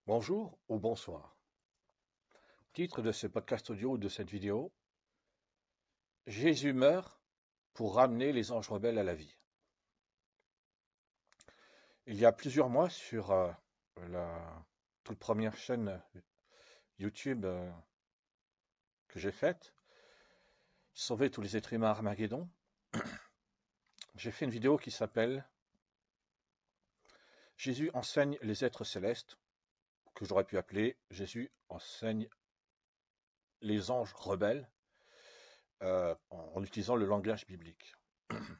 Bonjour ou bonsoir. Titre de ce podcast audio ou de cette vidéo, Jésus meurt pour ramener les anges rebelles à la vie. Il y a plusieurs mois sur la toute première chaîne YouTube que j'ai faite, Sauver tous les êtres humains à Armageddon, j'ai fait une vidéo qui s'appelle Jésus enseigne les êtres célestes, que j'aurais pu appeler Jésus enseigne les anges rebelles en utilisant le langage biblique.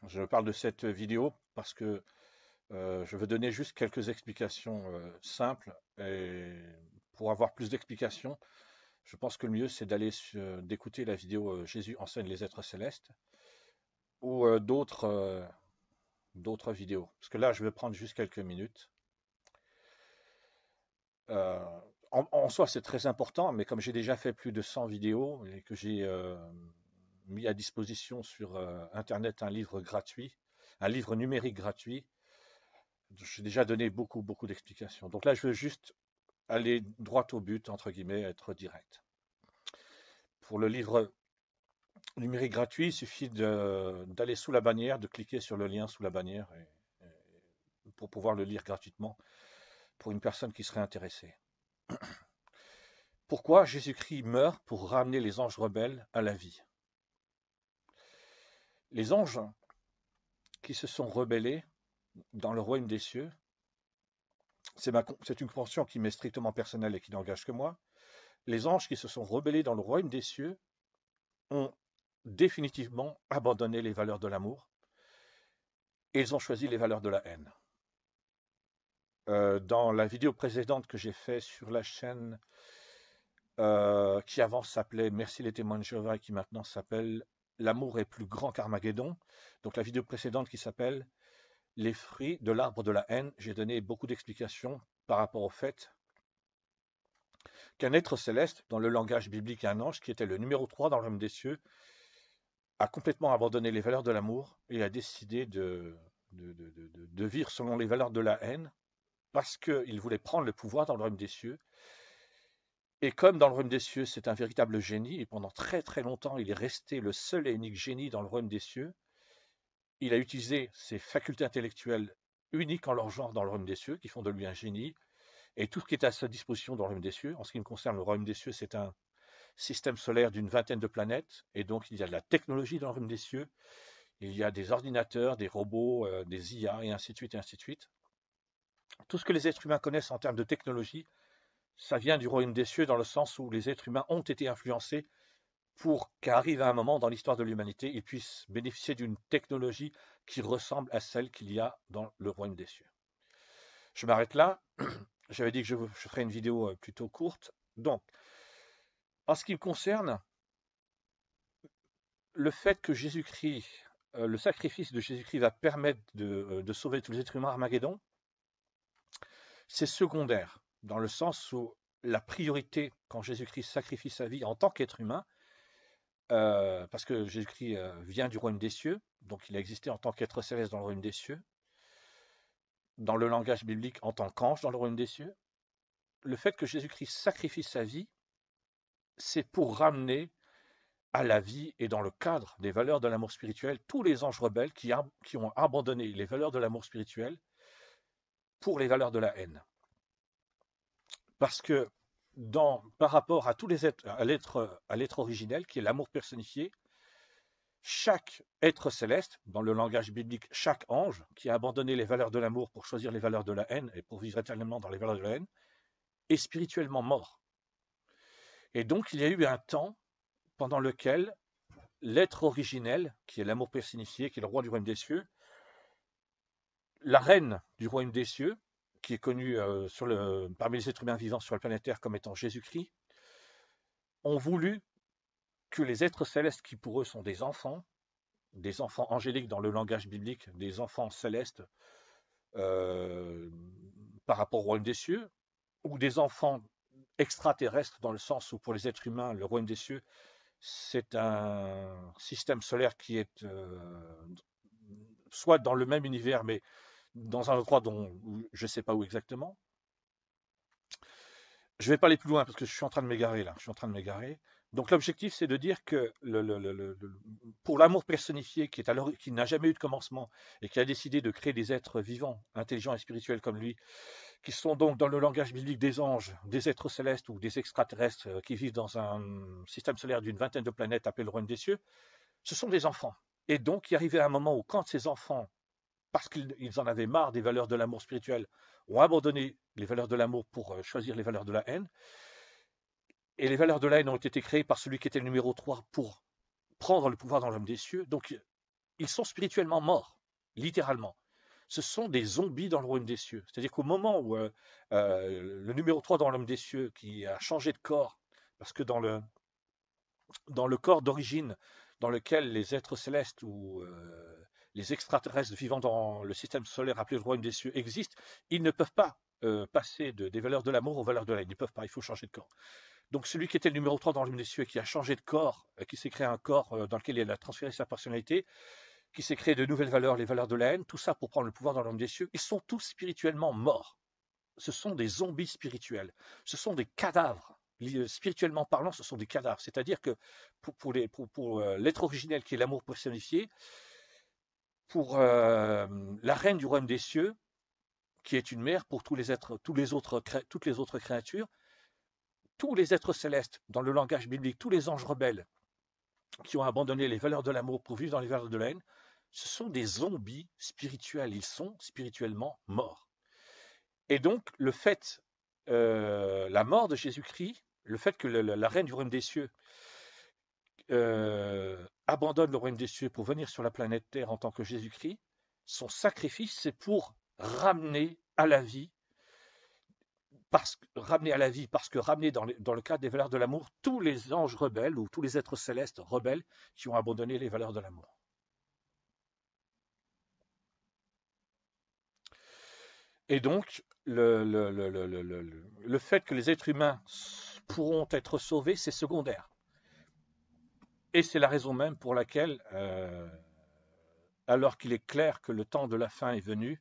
Je parle de cette vidéo parce que je veux donner juste quelques explications simples et pour avoir plus d'explications, je pense que le mieux c'est d'écouter la vidéo Jésus enseigne les êtres célestes ou d'autres vidéos. Parce que là, je vais prendre juste quelques minutes. Euh, en soi, c'est très important, mais comme j'ai déjà fait plus de 100 vidéos et que j'ai mis à disposition sur Internet un livre gratuit, un livre numérique gratuit, j'ai déjà donné beaucoup d'explications. Donc là, je veux juste aller droit au but, entre guillemets, être direct. Pour le livre numérique gratuit, il suffit d'aller sous la bannière, de cliquer sur le lien sous la bannière pour pouvoir le lire gratuitement pour une personne qui serait intéressée. Pourquoi Jésus-Christ meurt pour ramener les anges rebelles à la vie? Les anges qui se sont rebellés dans le royaume des cieux, c'est une compréhension qui m'est strictement personnelle et qui n'engage que moi. Les anges qui se sont rebellés dans le royaume des cieux ont définitivement abandonné les valeurs de l'amour et ils ont choisi les valeurs de la haine. Dans la vidéo précédente que j'ai faite sur la chaîne qui avant s'appelait Merci les témoins de Jéhovah et qui maintenant s'appelle L'amour est plus grand qu'Armageddon, donc la vidéo précédente qui s'appelle Les fruits de l'arbre de la haine, j'ai donné beaucoup d'explications par rapport au fait qu'un être céleste, dans le langage biblique un ange, qui était le numéro 3 dans le royaume des cieux, a complètement abandonné les valeurs de l'amour et a décidé de vivre selon les valeurs de la haine parce qu'il voulait prendre le pouvoir dans le royaume des cieux. Et comme dans le royaume des cieux, c'est un véritable génie, et pendant très longtemps, il est resté le seul et unique génie dans le royaume des cieux, il a utilisé ses facultés intellectuelles uniques en leur genre dans le royaume des cieux, qui font de lui un génie, et tout ce qui est à sa disposition dans le royaume des cieux. En ce qui me concerne, le royaume des cieux, c'est un système solaire d'une vingtaine de planètes, et donc il y a de la technologie dans le royaume des cieux, il y a des ordinateurs, des robots, des IA, et ainsi de suite, et ainsi de suite. Tout ce que les êtres humains connaissent en termes de technologie, ça vient du royaume des cieux dans le sens où les êtres humains ont été influencés pour qu'arrive à un moment dans l'histoire de l'humanité, ils puissent bénéficier d'une technologie qui ressemble à celle qu'il y a dans le royaume des cieux. Je m'arrête là. J'avais dit que je ferais une vidéo plutôt courte. Donc, en ce qui me concerne, le fait que Jésus-Christ, le sacrifice de Jésus-Christ va permettre de sauver tous les êtres humains à Armageddon, c'est secondaire, dans le sens où la priorité, quand Jésus-Christ sacrifie sa vie en tant qu'être humain, parce que Jésus-Christ vient du royaume des cieux, donc il a existé en tant qu'être céleste dans le royaume des cieux, dans le langage biblique en tant qu'ange dans le royaume des cieux. Le fait que Jésus-Christ sacrifie sa vie, c'est pour ramener à la vie et dans le cadre des valeurs de l'amour spirituel tous les anges rebelles qui ont abandonné les valeurs de l'amour spirituel pour les valeurs de la haine. Parce que par rapport à tous les êtres, à l'être originel, qui est l'amour personnifié, chaque être céleste, dans le langage biblique, chaque ange qui a abandonné les valeurs de l'amour pour choisir les valeurs de la haine et pour vivre éternellement dans les valeurs de la haine, est spirituellement mort. Et donc il y a eu un temps pendant lequel l'être originel, qui est l'amour personnifié, qui est le roi du royaume des cieux, la reine du royaume des cieux, qui est connue parmi les êtres humains vivants sur la planète Terre comme étant Jésus-Christ, ont voulu que les êtres célestes qui pour eux sont des enfants angéliques dans le langage biblique, des enfants célestes euh, par rapport au royaume des cieux, ou des enfants extraterrestres dans le sens où pour les êtres humains, le royaume des cieux, c'est un système solaire qui est soit dans le même univers, mais dans un endroit dont je ne sais pas où exactement. Je vais pas aller plus loin parce que je suis en train de m'égarer là. Je suis en train de m'égarer. Donc l'objectif, c'est de dire que pour l'amour personnifié qui n'a jamais eu de commencement et qui a décidé de créer des êtres vivants, intelligents et spirituels comme lui, qui sont donc dans le langage biblique des anges, des êtres célestes ou des extraterrestres qui vivent dans un système solaire d'une vingtaine de planètes appelé le royaume des cieux, ce sont des enfants. Et donc il arrivait un moment où quand ces enfants, parce qu'ils en avaient marre des valeurs de l'amour spirituel, ont abandonné les valeurs de l'amour pour choisir les valeurs de la haine. Et les valeurs de la haine ont été créées par celui qui était le numéro 3 pour prendre le pouvoir dans l'homme des cieux. Donc, ils sont spirituellement morts, littéralement. Ce sont des zombies dans le royaume des cieux. C'est-à-dire qu'au moment où le numéro 3 dans l'homme des cieux, qui a changé de corps, parce que dans le corps d'origine dans lequel les êtres célestes ou les extraterrestres vivant dans le système solaire appelé le royaume des cieux existent, ils ne peuvent pas passer des valeurs de l'amour aux valeurs de la haine. Ils ne peuvent pas, il faut changer de corps. Donc celui qui était le numéro 3 dans l'homme des cieux et qui a changé de corps, qui s'est créé un corps dans lequel il a transféré sa personnalité, qui s'est créé de nouvelles valeurs, les valeurs de la haine, tout ça pour prendre le pouvoir dans l'homme des cieux, ils sont tous spirituellement morts. Ce sont des zombies spirituels. Ce sont des cadavres. Spirituellement parlant, ce sont des cadavres. C'est-à-dire que pour l'être originel qui est l'amour personnifié, pour la reine du royaume des cieux, qui est une mère pour toutes les autres créatures, tous les êtres célestes, dans le langage biblique, tous les anges rebelles qui ont abandonné les valeurs de l'amour pour vivre dans les valeurs de la haine, ce sont des zombies spirituels. Ils sont spirituellement morts. Et donc, la mort de Jésus-Christ, le fait que la reine du royaume des cieux abandonne le royaume des cieux pour venir sur la planète Terre en tant que Jésus-Christ, son sacrifice, c'est pour ramener à la vie, parce que ramener dans le cadre des valeurs de l'amour tous les anges rebelles ou tous les êtres célestes rebelles qui ont abandonné les valeurs de l'amour. Et donc, le fait que les êtres humains pourront être sauvés, c'est secondaire. Et c'est la raison même pour laquelle, alors qu'il est clair que le temps de la fin est venu,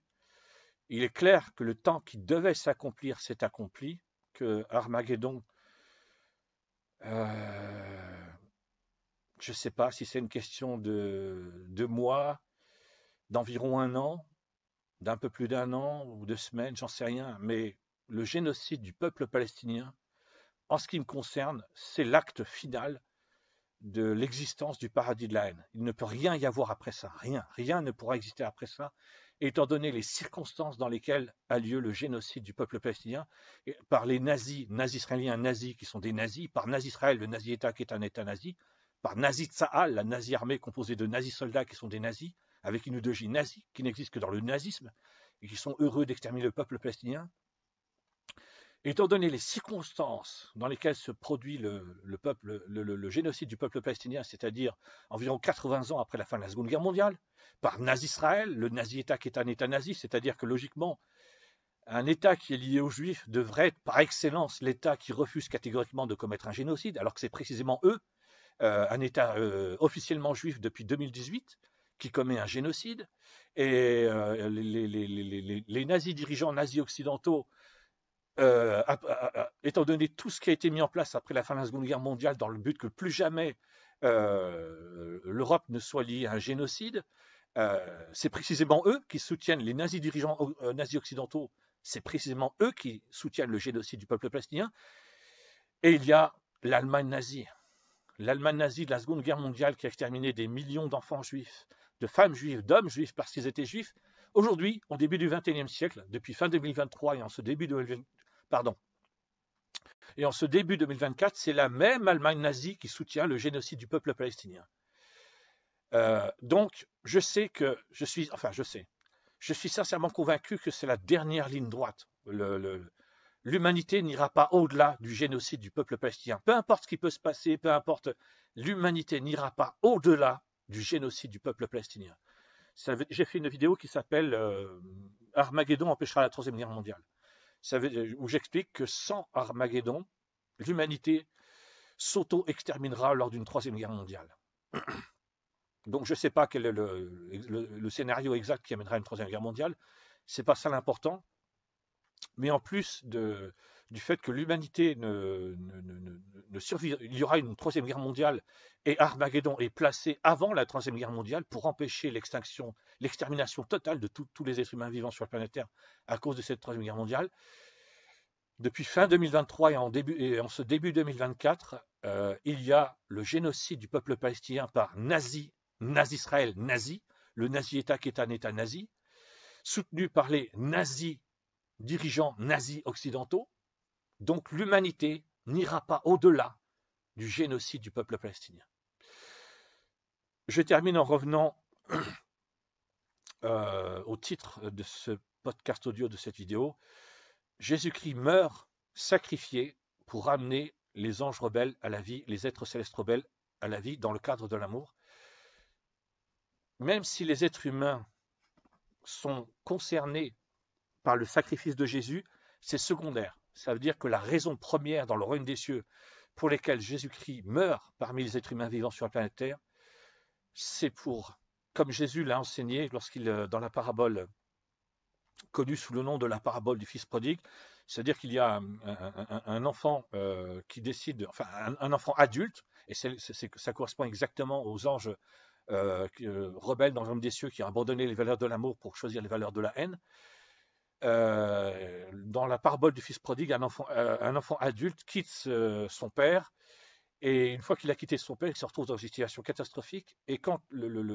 il est clair que le temps qui devait s'accomplir s'est accompli, que Armageddon, je ne sais pas si c'est une question de mois, d'environ un an, d'un peu plus d'un an ou 2 semaines, j'en sais rien, mais le génocide du peuple palestinien, en ce qui me concerne, c'est l'acte final de l'existence du paradis de la haine. Il ne peut rien y avoir après ça, rien ne pourra exister après ça, étant donné les circonstances dans lesquelles a lieu le génocide du peuple palestinien par les nazis israéliens nazis qui sont des nazis, par Nazi Israël, le nazi-État qui est un État nazi, par Nazi Tzahal, la nazi-armée composée de nazis-soldats qui sont des nazis, avec une idéologie nazie qui n'existe que dans le nazisme, et qui sont heureux d'exterminer le peuple palestinien. Étant donné les circonstances dans lesquelles se produit le génocide du peuple palestinien, c'est-à-dire environ 80 ans après la fin de la Seconde Guerre mondiale, par Nazi-Israël, le nazi-État qui est un État nazi, c'est-à-dire que logiquement, un État qui est lié aux Juifs devrait être par excellence l'État qui refuse catégoriquement de commettre un génocide, alors que c'est précisément eux, un État officiellement juif depuis 2018, qui commet un génocide, et les nazis dirigeants nazis occidentaux, étant donné tout ce qui a été mis en place après la fin de la Seconde Guerre mondiale dans le but que plus jamais l'Europe ne soit liée à un génocide, c'est précisément eux qui soutiennent les nazis dirigeants nazis occidentaux, c'est précisément eux qui soutiennent le génocide du peuple palestinien. Et il y a l'Allemagne nazie de la Seconde Guerre mondiale qui a exterminé des millions d'enfants juifs, de femmes juives, d'hommes juifs parce qu'ils étaient juifs. Aujourd'hui, au début du XXIe siècle, depuis fin 2023 et en ce début 2024, c'est la même Allemagne nazie qui soutient le génocide du peuple palestinien. Donc, je suis sincèrement convaincu que c'est la dernière ligne droite. L'humanité n'ira pas au-delà du génocide du peuple palestinien. Peu importe ce qui peut se passer, peu importe, l'humanité n'ira pas au-delà du génocide du peuple palestinien. J'ai fait une vidéo qui s'appelle Armageddon empêchera la Troisième Guerre mondiale, où j'explique que sans Armageddon, l'humanité s'auto-exterminera lors d'une Troisième Guerre mondiale. Donc je ne sais pas quel est le scénario exact qui amènera une Troisième Guerre mondiale, c'est pas ça l'important. Mais en plus de du fait que l'humanité ne survit. Il y aura une troisième guerre mondiale et Armageddon est placé avant la troisième guerre mondiale pour empêcher l'extermination totale de tous les êtres humains vivants sur la planète Terre à cause de cette troisième guerre mondiale. Depuis fin 2023 et en ce début 2024, il y a le génocide du peuple palestinien par Israël nazi, le nazi-État qui est un État nazi, soutenu par les nazis, dirigeants nazis occidentaux. Donc l'humanité n'ira pas au-delà du génocide du peuple palestinien. Je termine en revenant au titre de ce podcast audio, de cette vidéo. Jésus-Christ meurt sacrifié pour ramener les anges rebelles à la vie, les êtres célestes rebelles à la vie dans le cadre de l'amour. Même si les êtres humains sont concernés par le sacrifice de Jésus, c'est secondaire. Ça veut dire que la raison première dans le royaume des cieux pour lesquelles Jésus-Christ meurt parmi les êtres humains vivants sur la planète Terre, c'est pour, comme Jésus l'a enseigné lorsqu'il, dans la parabole connue sous le nom de la parabole du Fils prodigue, c'est-à-dire qu'il y a un enfant qui décide, enfin un enfant adulte, et ça correspond exactement aux anges rebelles dans le royaume des cieux qui ont abandonné les valeurs de l'amour pour choisir les valeurs de la haine. Dans la parabole du Fils prodigue, un enfant adulte quitte son père, et une fois qu'il a quitté son père, il se retrouve dans une situation catastrophique, et quand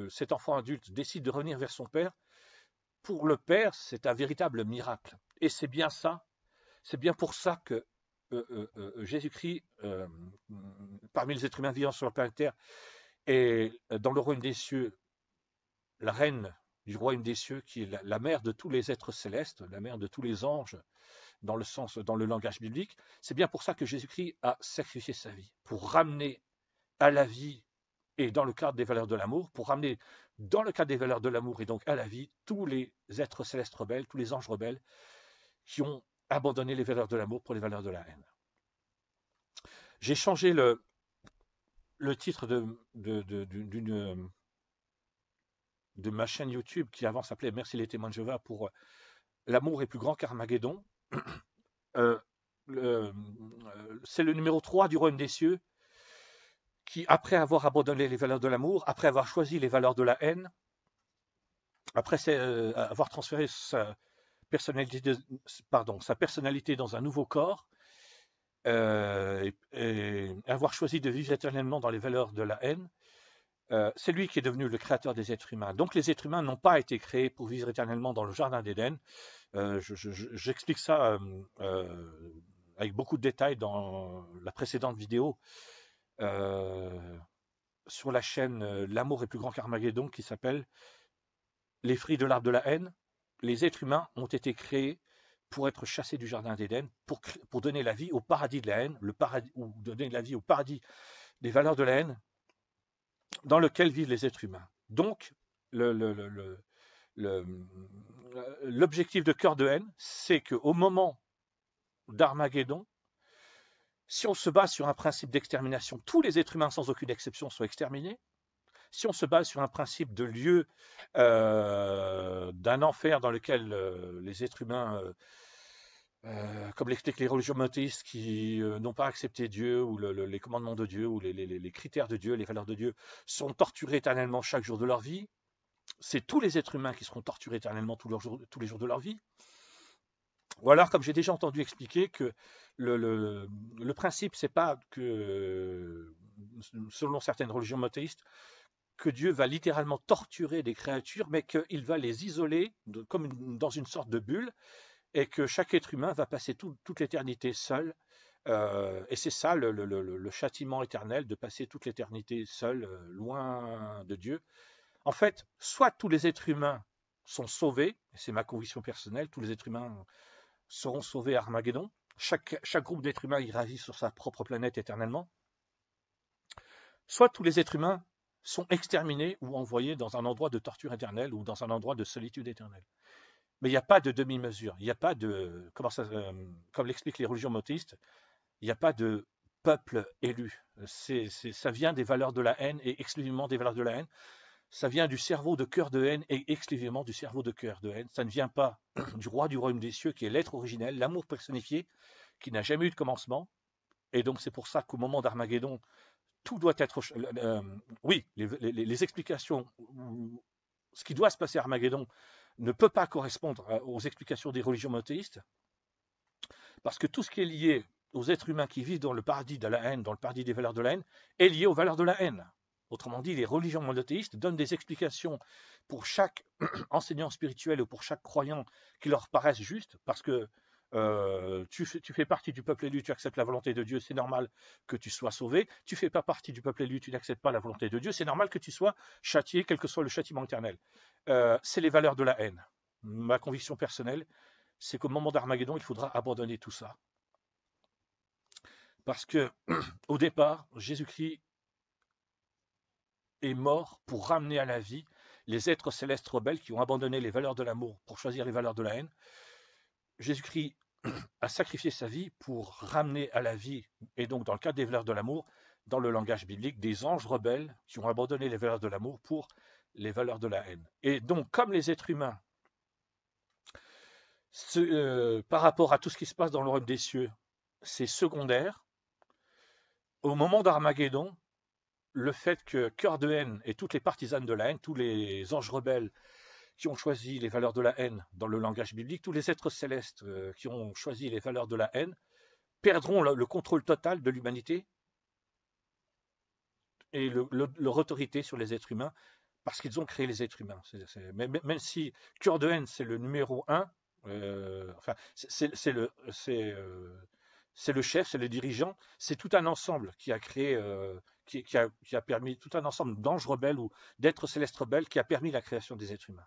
cet enfant adulte décide de revenir vers son père, pour le père, c'est un véritable miracle. Et c'est bien ça, c'est bien pour ça que Jésus-Christ, parmi les êtres humains vivant sur la planète Terre, et dans le royaume des cieux, la reine du royaume des cieux, qui est la mère de tous les êtres célestes, la mère de tous les anges, dans le langage biblique. C'est bien pour ça que Jésus-Christ a sacrifié sa vie, pour ramener à la vie et dans le cadre des valeurs de l'amour, pour ramener dans le cadre des valeurs de l'amour et donc à la vie tous les êtres célestes rebelles, tous les anges rebelles qui ont abandonné les valeurs de l'amour pour les valeurs de la haine. J'ai changé le titre de ma chaîne YouTube qui avant s'appelait Merci les témoins de Jéhovah pour L'amour est plus grand qu'Armageddon. C'est le numéro 3 du royaume des cieux qui, après avoir abandonné les valeurs de l'amour, après avoir choisi les valeurs de la haine, après avoir transféré sa personnalité dans un nouveau corps, et avoir choisi de vivre éternellement dans les valeurs de la haine, c'est lui qui est devenu le créateur des êtres humains. Donc les êtres humains n'ont pas été créés pour vivre éternellement dans le jardin d'Éden. J'explique ça avec beaucoup de détails dans la précédente vidéo sur la chaîne L'amour est plus grand qu'Armageddon, qui s'appelle Les fruits de l'arbre de la haine. Les êtres humains ont été créés pour être chassés du jardin d'Éden, pour donner la vie au paradis de la haine, ou donner la vie au paradis des valeurs de la haine dans lequel vivent les êtres humains. Donc, l'objectif de Cœur de haine, c'est qu'au moment d'Armageddon, si on se base sur un principe d'extermination, tous les êtres humains, sans aucune exception, sont exterminés. Si on se base sur un principe de lieu, d'un enfer dans lequel les êtres humains, comme l'expliquent les religions monothéistes qui n'ont pas accepté Dieu, ou les commandements de Dieu, ou les critères de Dieu, les valeurs de Dieu, sont torturés éternellement chaque jour de leur vie, c'est tous les êtres humains qui seront torturés éternellement tous les jours de leur vie. Ou alors, comme j'ai déjà entendu expliquer, que le principe, c'est pas que, selon certaines religions monothéistes, que Dieu va littéralement torturer des créatures, mais qu'il va les isoler comme dans une sorte de bulle, et que chaque être humain va passer toute l'éternité seul. Et c'est ça le châtiment éternel, de passer toute l'éternité seul, loin de Dieu. En fait, soit tous les êtres humains sont sauvés, et c'est ma conviction personnelle, tous les êtres humains seront sauvés à Armageddon. Chaque groupe d'êtres humains ira vivre sur sa propre planète éternellement. Soit tous les êtres humains sont exterminés ou envoyés dans un endroit de torture éternelle ou dans un endroit de solitude éternelle. Mais il n'y a pas de demi-mesure, il n'y a pas de, comme l'expliquent les religions monothéistes, il n'y a pas de peuple élu. Ça vient des valeurs de la haine et exclusivement des valeurs de la haine. Ça vient du cerveau de Cœur de haine et exclusivement du cerveau de Cœur de haine. Ça ne vient pas du roi du royaume des cieux qui est l'être originel, l'amour personnifié, qui n'a jamais eu de commencement. Et donc c'est pour ça qu'au moment d'Armageddon, tout doit être... oui, les explications, ce qui doit se passer à Armageddon ne peut pas correspondre aux explications des religions monothéistes, parce que tout ce qui est lié aux êtres humains qui vivent dans le paradis de la haine, dans le paradis des valeurs de la haine, est lié aux valeurs de la haine. Autrement dit, les religions monothéistes donnent des explications pour chaque enseignant spirituel ou pour chaque croyant qui leur paraissent justes, parce que tu fais partie du peuple élu, tu acceptes la volonté de Dieu, c'est normal que tu sois sauvé. Tu fais pas partie du peuple élu, tu n'acceptes pas la volonté de Dieu, c'est normal que tu sois châtié, quel que soit le châtiment éternel. C'est les valeurs de la haine. Ma conviction personnelle, c'est qu'au moment d'Armageddon, il faudra abandonner tout ça. Parce que, au départ, Jésus-Christ est mort pour ramener à la vie les êtres célestes rebelles qui ont abandonné les valeurs de l'amour pour choisir les valeurs de la haine. Jésus-Christ a sacrifié sa vie pour ramener à la vie, et donc dans le cadre des valeurs de l'amour, dans le langage biblique, des anges rebelles qui ont abandonné les valeurs de l'amour pour les valeurs de la haine. Et donc, comme les êtres humains, par rapport à tout ce qui se passe dans le royaume des cieux, c'est secondaire, au moment d'Armageddon, le fait que Cœur de haine et toutes les partisanes de la haine, tous les anges rebelles qui ont choisi les valeurs de la haine dans le langage biblique, tous les êtres célestes qui ont choisi les valeurs de la haine, perdront le contrôle total de l'humanité et leur autorité sur les êtres humains, parce qu'ils ont créé les êtres humains. Même si Cœur de haine, c'est le numéro 1, enfin, c'est le chef, c'est le dirigeant, c'est tout un ensemble qui a créé, qui a permis, tout un ensemble d'anges rebelles ou d'êtres célestes rebelles qui a permis la création des êtres humains.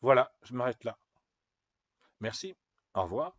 Voilà, je m'arrête là. Merci, au revoir.